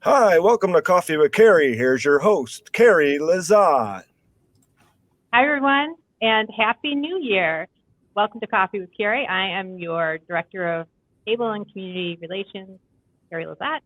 Hi, welcome to Coffee with Carrie. Here's your host, Carrie Lazat. Hi, everyone, and Happy New Year. Welcome to Coffee with Carrie. I am your Director of Cable and Community Relations, Carrie Lazat.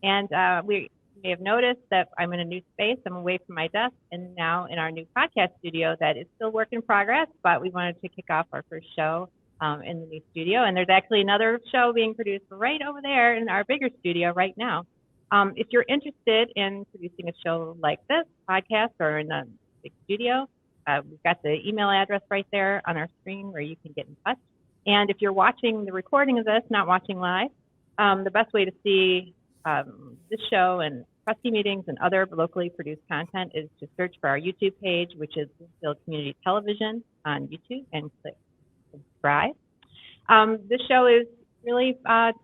And we may have noticed that I'm in a new space. I'm away from my desk and now in our new podcast studio that is still work in progress, but we wanted to kick off our first show in the new studio. And there's actually another show being produced right over there in our bigger studio right now. If you're interested in producing a show like this podcast or in a big studio, we've got the email address right there on our screen where you can get in touch. And if you're watching the recording of this, not watching live, the best way to see this show and trustee meetings and other locally produced content is to search for our YouTube page, which is Bloomfield Community Television on YouTube, and click subscribe. This show is really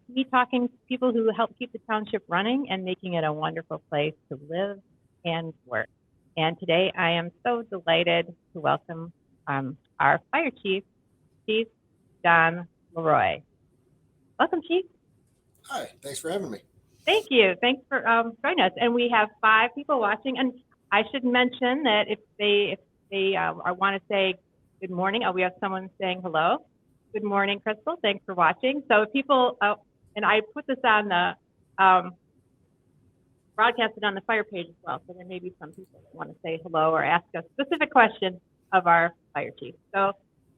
me talking to people who help keep the township running and making it a wonderful place to live and work. And today I am so delighted to welcome our fire chief, Chief Don LeRoy. Welcome, Chief. Hi, thanks for having me. Thank you. Thanks for joining us. And we have 5 people watching. And I should mention that if they want to say good morning, we have someone saying hello. Good morning, Crystal. Thanks for watching. So if people, and I put this on the broadcasted on the fire page as well. So there may be some people that want to say hello or ask a specific question of our fire chief. So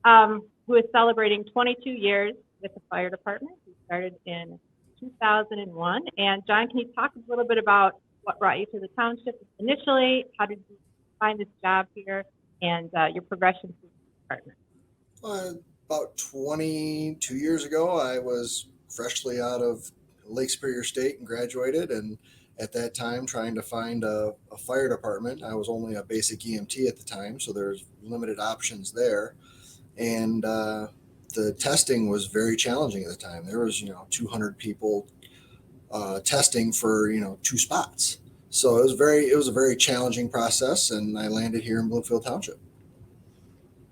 who is celebrating 22 years with the fire department. We started in 2001. And John, can you talk a little bit about what brought you to the township initially? How did you find this job here and your progression through the department? About 22 years ago, I was freshly out of Lake Superior State and graduated. And at that time, trying to find a fire department. I was only a basic EMT at the time, so there's limited options there. And the testing was very challenging at the time. There was, 200 people testing for, 2 spots. So it was a very challenging process, and I landed here in Bloomfield Township.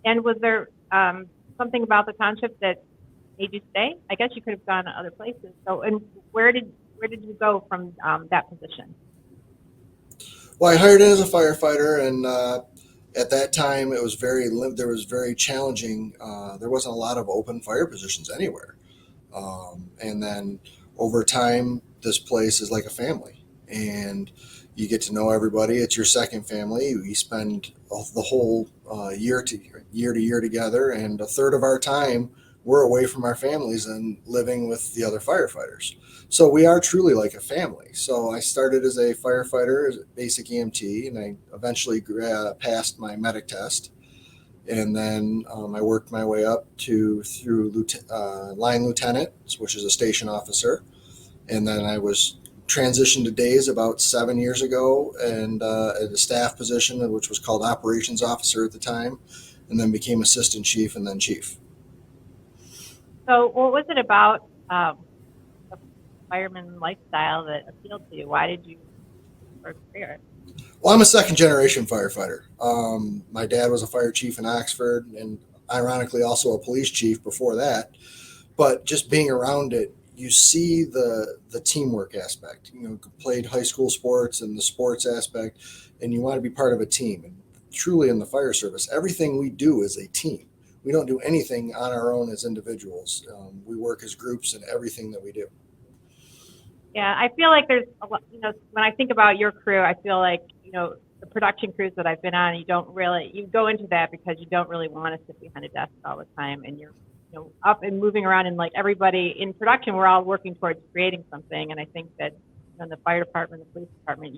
And was there something about the township that made you stay? I guess you could have gone to other places. So, and where did you go from that position? Well, I hired in as a firefighter, and at that time, it was very challenging. There wasn't a lot of open fire positions anywhere. And then over time, this place is like a family, and you get to know everybody. It's your second family. We spend the whole year to year together, and a third of our time we're away from our families and living with the other firefighters. So we are truly like a family. So I started as a firefighter, as a basic EMT, and I eventually passed my medic test. And then I worked my way up through line lieutenant, which is a station officer. And then I was transitioned to days about 7 years ago, and at a staff position, which was called operations officer at the time, and then became assistant chief and then chief. So what was it about the fireman lifestyle that appealed to you? Why did you work here? Well, I'm a second generation firefighter. My dad was a fire chief in Oxford, and ironically also a police chief before that. But just being around it, you see the teamwork aspect. Played high school sports and the sports aspect, and you want to be part of a team. And truly in the fire service, everything we do is a team. We don't do anything on our own as individuals. We work as groups in everything that we do. Yeah, I feel like there's a lot, when I think about your crew, I feel like, the production crews that I've been on, you go into that because you don't really want to sit behind a desk all the time, and you're, up and moving around, and like everybody in production, we're all working towards creating something. And I think that in the fire department, the police department,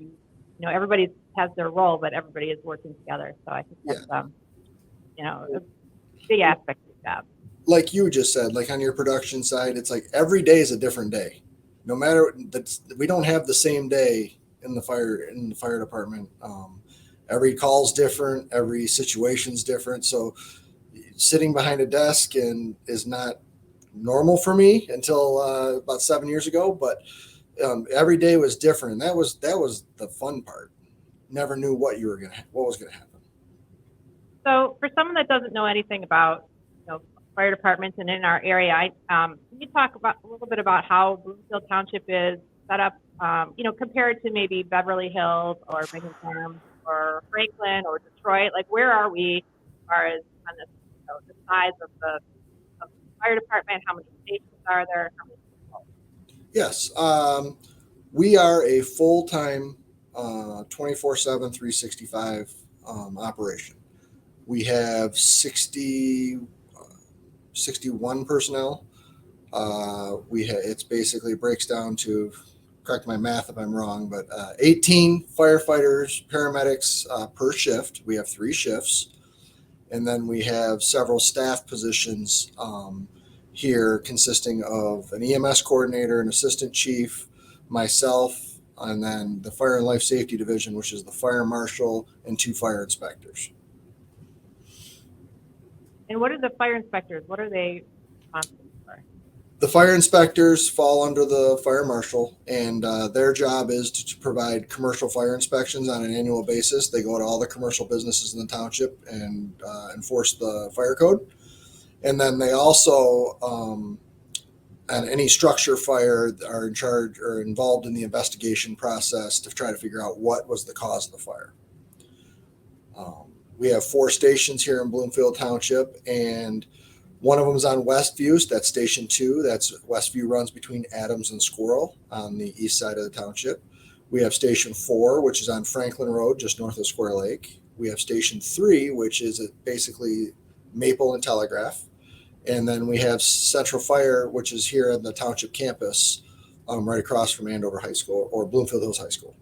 everybody has their role, but everybody is working together. So I think that's, a big aspect of the job. Like you just said, like on your production side, it's like every day is a different day. No matter that, we don't have the same day in the fire department. Every call's different, every situation's different. So sitting behind a desk is not normal for me until about 7 years ago. But every day was different, and that was the fun part. Never knew what was gonna happen. So for someone that doesn't know anything about fire departments and in our area, can you talk about a little bit about how Bloomfield Township is set up, compared to maybe Beverly Hills or Binghamton or Franklin or Detroit? Like, where are we as far as on this, the size of the fire department? How many stations are there? How many people? Yes. We are a full-time 24/7, 365 operation. We have 61 personnel. It's basically breaks down to, correct my math if I'm wrong, but 18 firefighters, paramedics per shift. We have 3 shifts. And then we have several staff positions here consisting of an EMS coordinator, an assistant chief, myself, and then the fire and life safety division, which is the fire marshal and 2 fire inspectors. And what are the fire inspectors? What are they responsible for? The fire inspectors fall under the fire marshal, and their job is to provide commercial fire inspections on an annual basis. They go to all the commercial businesses in the township and enforce the fire code. And then they also, on any structure fire, are in charge or involved in the investigation process to try to figure out what was the cause of the fire. We have 4 stations here in Bloomfield Township, and one of them is on Westview. So that's Station 2. That's Westview runs between Adams and Squirrel on the east side of the township. We have Station 4, which is on Franklin Road, just north of Square Lake. We have Station 3, which is basically Maple and Telegraph. And then we have Central Fire, which is here on the township campus, right across from Andover High School or Bloomfield Hills High School.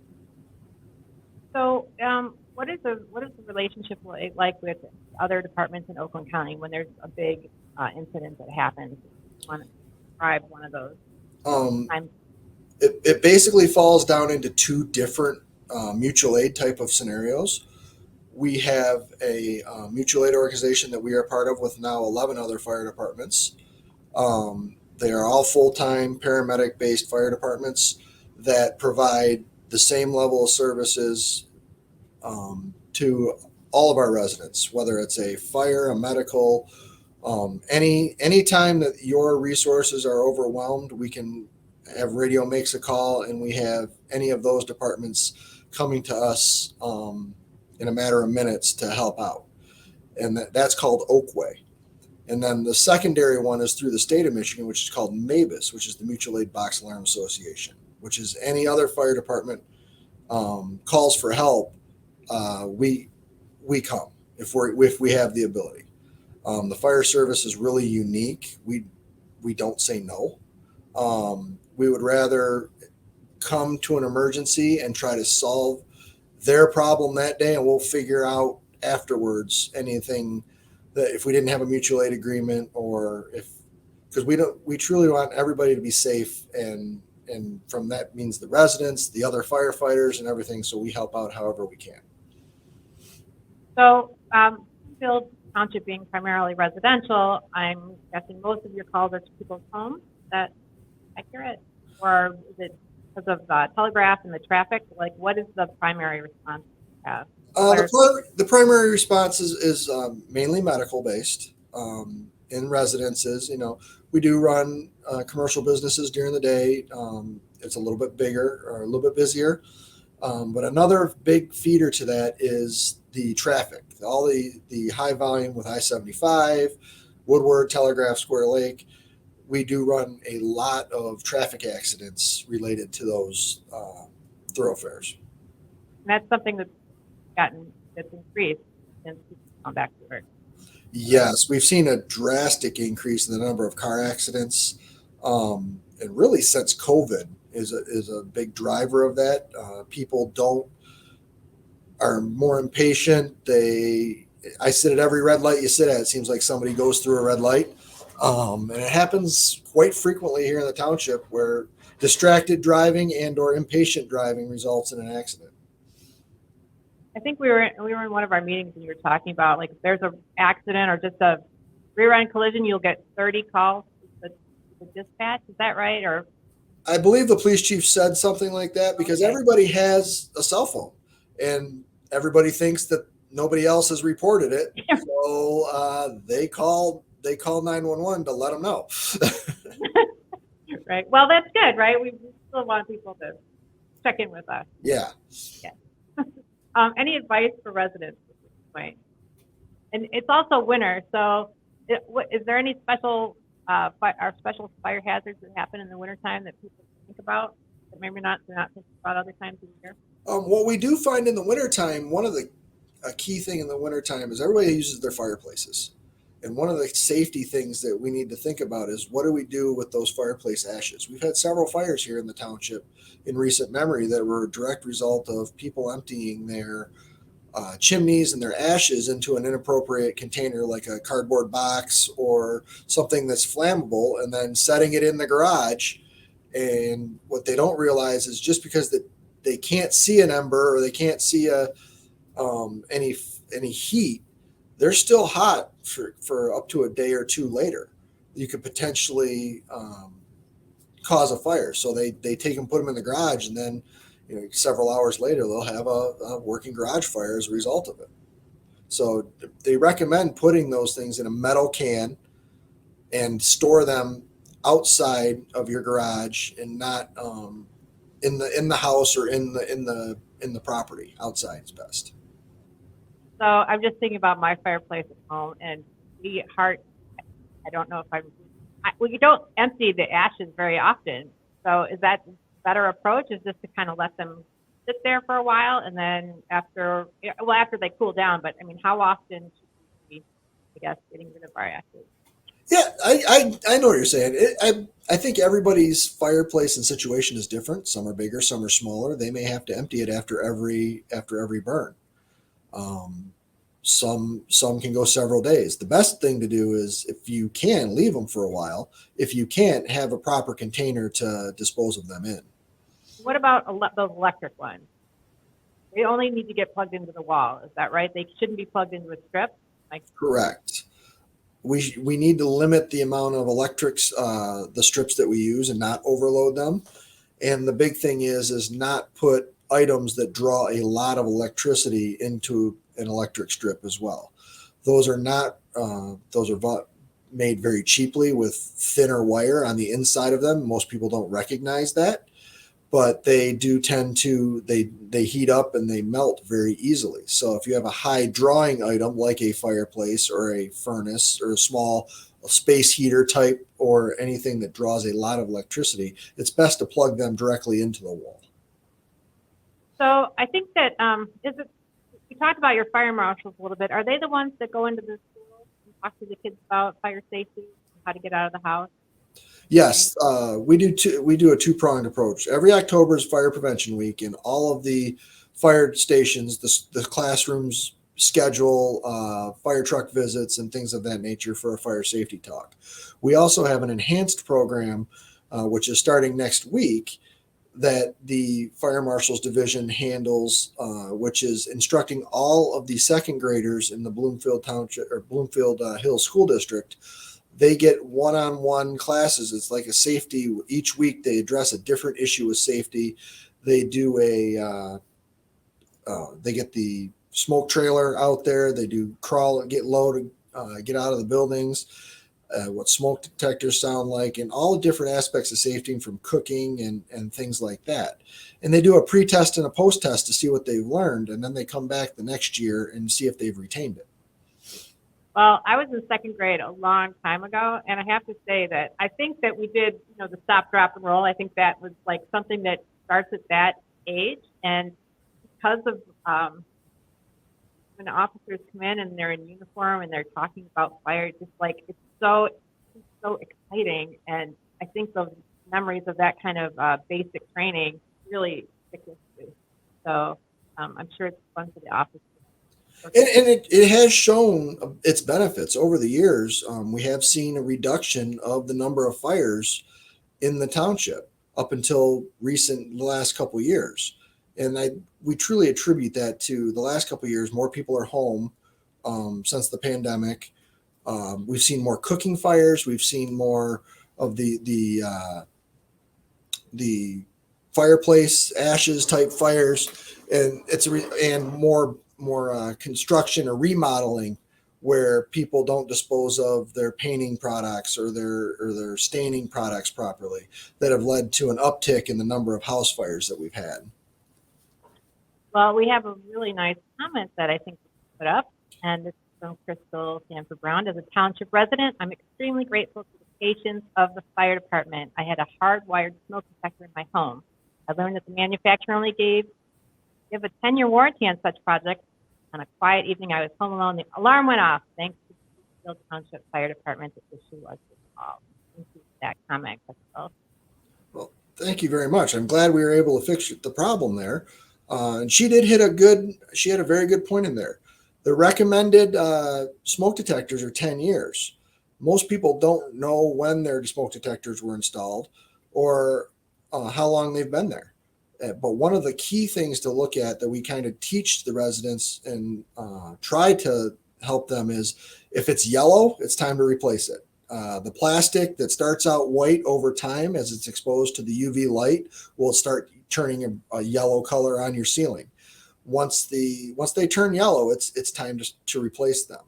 So, what is the relationship like with other departments in Oakland County when there's a big incident that happens? Want to describe one of those times? It basically falls down into 2 different mutual aid type of scenarios. We have a mutual aid organization that we are part of with now 11 other fire departments. They are all full-time paramedic-based fire departments that provide the same level of services to all of our residents, whether it's a fire, a medical, any time that your resources are overwhelmed, we can have radio makes a call, and we have any of those departments coming to us in a matter of minutes to help out. And that's called Oakway. And then the secondary one is through the state of Michigan, which is called MABUS, which is the Mutual Aid Box Alarm Association, which is any other fire department calls for help. We come if we have the ability. The fire service is really unique. We don't say no. We would rather come to an emergency and try to solve their problem that day, and we'll figure out afterwards anything that if we didn't have a mutual aid agreement, or because we truly want everybody to be safe, and from that means the residents, the other firefighters, and everything. So we help out however we can. So, Bloomfield Township being primarily residential, I'm guessing most of your calls are to people's homes. Is that accurate? Or is it because of the telegraph and the traffic? Like, what is the primary response you have? The primary response is mainly medical based in residences. We do run commercial businesses during the day. It's a little bit bigger or a little bit busier. But another big feeder to that is the traffic, all the high volume with I-75, Woodward, Telegraph, Square Lake. We do run a lot of traffic accidents related to those thoroughfares. And that's something that's increased since people come back to work. Yes, we've seen a drastic increase in the number of car accidents, and really since COVID is a big driver of that. People are more impatient. I sit at every red light you sit at. It seems like somebody goes through a red light. And it happens quite frequently here in the township where distracted driving and or impatient driving results in an accident. I think we were in one of our meetings and you were talking about, like, if there's an accident or just a rear end collision, you'll get 30 calls to the dispatch. Is that right? Or I believe the police chief said something like that because everybody has a cell phone and everybody thinks that nobody else has reported it. So they call 911 to let them know. Right. Well, that's good, right? still want people to check in with us. Yeah. Yeah. Any advice for residents at this point? And it's also winter, so is there any special special fire hazards that happen in the wintertime that people think about that maybe they're not thinking about other times of the year? What we do find in the wintertime, a key thing in the wintertime is everybody uses their fireplaces. And one of the safety things that we need to think about is what do we do with those fireplace ashes? We've had several fires here in the township in recent memory that were a direct result of people emptying their chimneys and their ashes into an inappropriate container like a cardboard box or something that's flammable and then setting it in the garage. And what they don't realize is just because they can't see an ember or they can't see any heat, they're still hot for up to a day or two later. You could potentially cause a fire. So they take and put them in the garage, and then several hours later they'll have a working garage fire as a result of it. So they recommend putting those things in a metal can and store them outside of your garage and not in the house or in the property. Outside is best. So I'm just thinking about my fireplace at home, and I don't know if you don't empty the ashes very often. So is that a better approach? Is just to kind of let them sit there for a while, and then after they cool down? But I mean, how often should we be, getting rid of our ashes? Yeah, I know what you're saying. I think everybody's fireplace and situation is different. Some are bigger, some are smaller. They may have to empty it after every burn. Some can go several days. The best thing to do is, if you can, leave them for a while. If you can't, have a proper container to dispose of them in. What about those electric ones? They only need to get plugged into the wall. Is that right? They shouldn't be plugged into a strip? Correct. We need to limit the amount of electrics, the strips that we use, and not overload them. And the big thing is not put items that draw a lot of electricity into an electric strip as well. Those are made very cheaply with thinner wire on the inside of them. Most people don't recognize that, but they do tend to, they heat up and they melt very easily. So if you have a high drawing item like a fireplace or a furnace or a small space heater type or anything that draws a lot of electricity, it's best to plug them directly into the wall. So I think that we talked about your fire marshals a little bit. Are they the ones that go into the schools and talk to the kids about fire safety, how to get out of the house? Yes, we do a two-pronged approach. Every October is Fire Prevention Week, and all of the fire stations, the classrooms schedule fire truck visits and things of that nature for a fire safety talk. We also have an enhanced program, which is starting next week, that the Fire Marshals Division handles, which is instructing all of the second graders in the Bloomfield Township or Bloomfield Hills School District. They get one-on-one classes. It's like a safety. Each week they address a different issue with safety. They do they get the smoke trailer out there. They do crawl, get low to get out of the buildings. What smoke detectors sound like, and all the different aspects of safety from cooking and things like that. And they do a pre-test and a post-test to see what they've learned, and then they come back the next year and see if they've retained it. Well, I was in second grade a long time ago, and I have to say that I think that we did, the stop, drop, and roll. I think that was like something that starts at that age, and because of when the officers come in and they're in uniform and they're talking about fire, it's just like it's so exciting, and I think those memories of that kind of basic training really stick with you. So I'm sure it's fun for the officers. And it has shown its benefits over the years. We have seen a reduction of the number of fires in the township up until the last couple of years. And we truly attribute that to the last couple of years. More people are home since the pandemic. We've seen more cooking fires. We've seen more of the fireplace ashes type fires, and more construction or remodeling where people don't dispose of their painting products or their staining products properly, that have led to an uptick in the number of house fires that we've had. Well, we have a really nice comment that I think we put up, and this is from Crystal Sanford Brown. As a township resident, I'm extremely grateful to the patience of the fire department. I had a hardwired smoke detector in my home. I learned that the manufacturer only give a 10-year warranty on such projects. On a quiet evening, I was home alone. The alarm went off. Thanks to the Bloomfield Township Fire Department, the issue was resolved. Thank you for that comment, Crystal. Well, thank you very much. I'm glad we were able to fix the problem there. And she did hit she had a very good point in there. The recommended smoke detectors are 10 years. Most people don't know when their smoke detectors were installed or how long they've been there. But one of the key things to look at that we kind of teach the residents and try to help them is, if it's yellow, it's time to replace it. The plastic that starts out white over time, as it's exposed to the UV light, will start turning a yellow color on your ceiling. Once they turn yellow, it's time to replace them.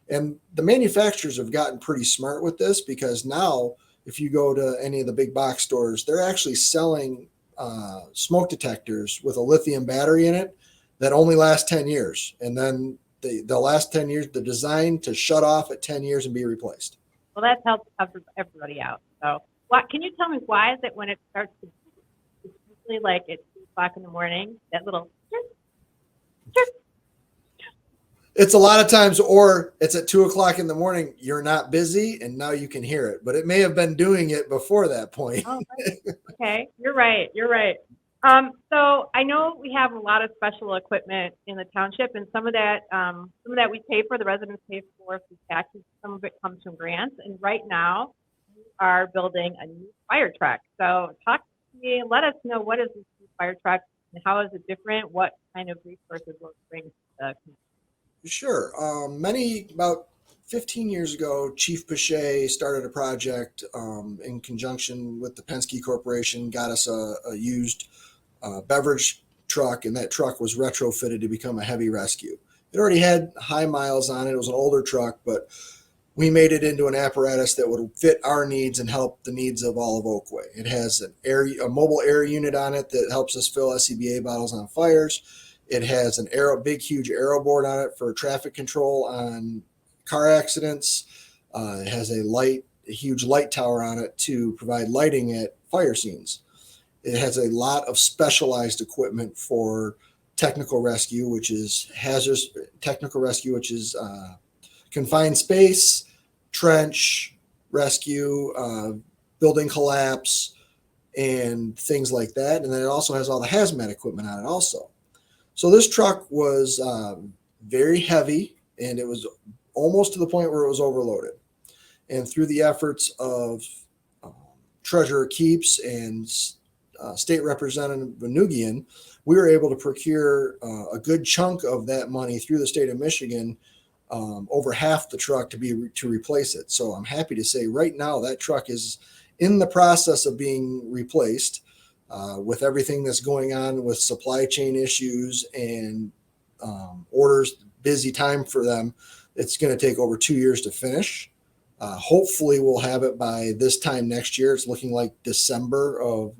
And the manufacturers have gotten pretty smart with this, because now if you go to any of the big box stores, they're actually selling smoke detectors with a lithium battery in it that only last 10 years. And then the last 10 years, they're designed to shut off at 10 years and be replaced. Well, that's helped everybody out. So, can you tell me why is it when it starts to, it's usually like at 2 o'clock in the morning, that little chirp. It's a lot of times, or it's at 2 o'clock in the morning, you're not busy and now you can hear it, but it may have been doing it before that point. Oh, right. Okay, you're right. So I know we have a lot of special equipment in the township, and some of that we pay for, the residents pay for through taxes. Some of it comes from grants. And right now, we are building a new fire truck. So talk to me, let us know, what is this new fire truck and how is it different? What kind of resources will it bring to the community? Sure. About 15 years ago, Chief Pache started a project in conjunction with the Penske Corporation, got us a used beverage truck, and that truck was retrofitted to become a heavy rescue. It already had high miles on it. It was an older truck, but we made it into an apparatus that would fit our needs and help the needs of all of Oakway. It has a mobile air unit on it that helps us fill SCBA bottles on fires. It has big, huge aero board on it for traffic control on car accidents. It has a huge light tower on it to provide lighting at fire scenes. It has a lot of specialized equipment for technical rescue, which is hazardous technical rescue, which is confined space, trench rescue, building collapse, and things like that. And then it also has all the hazmat equipment on it also. So this truck was very heavy, and it was almost to the point where it was overloaded. And through the efforts of Treasurer Keeps and State Representative Venugian, we were able to procure a good chunk of that money through the state of Michigan, over half the truck to replace it. So I'm happy to say right now that truck is in the process of being replaced. With everything that's going on with supply chain issues and orders, busy time for them, it's going to take over 2 years to finish. Hopefully we'll have it by this time next year. It's looking like December of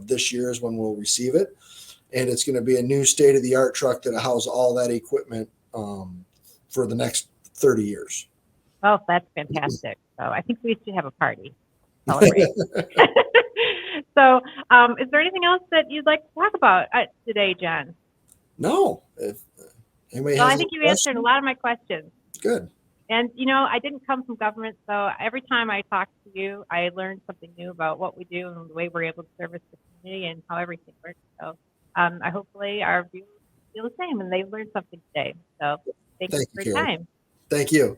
this year is when we'll receive it. And it's going to be a new state-of-the-art truck that'll house all that equipment for the next 30 years. Oh, that's fantastic. So I think we should have a party. Celebrate. So is there anything else that you'd like to talk about today, John? No. If anybody Well, has I think you questions, answered a lot of my questions. Good. And, you know, I didn't come from government, so every time I talk to you, I learn something new about what we do and the way we're able to service the community and how everything works. So hopefully our viewers feel the same and they've learned something today. So thank you for your Carrie. time. Thank you.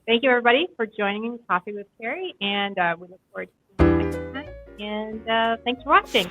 Thank you, everybody, for joining Coffee with Carrie, and we look forward to seeing you next time. And thanks for watching.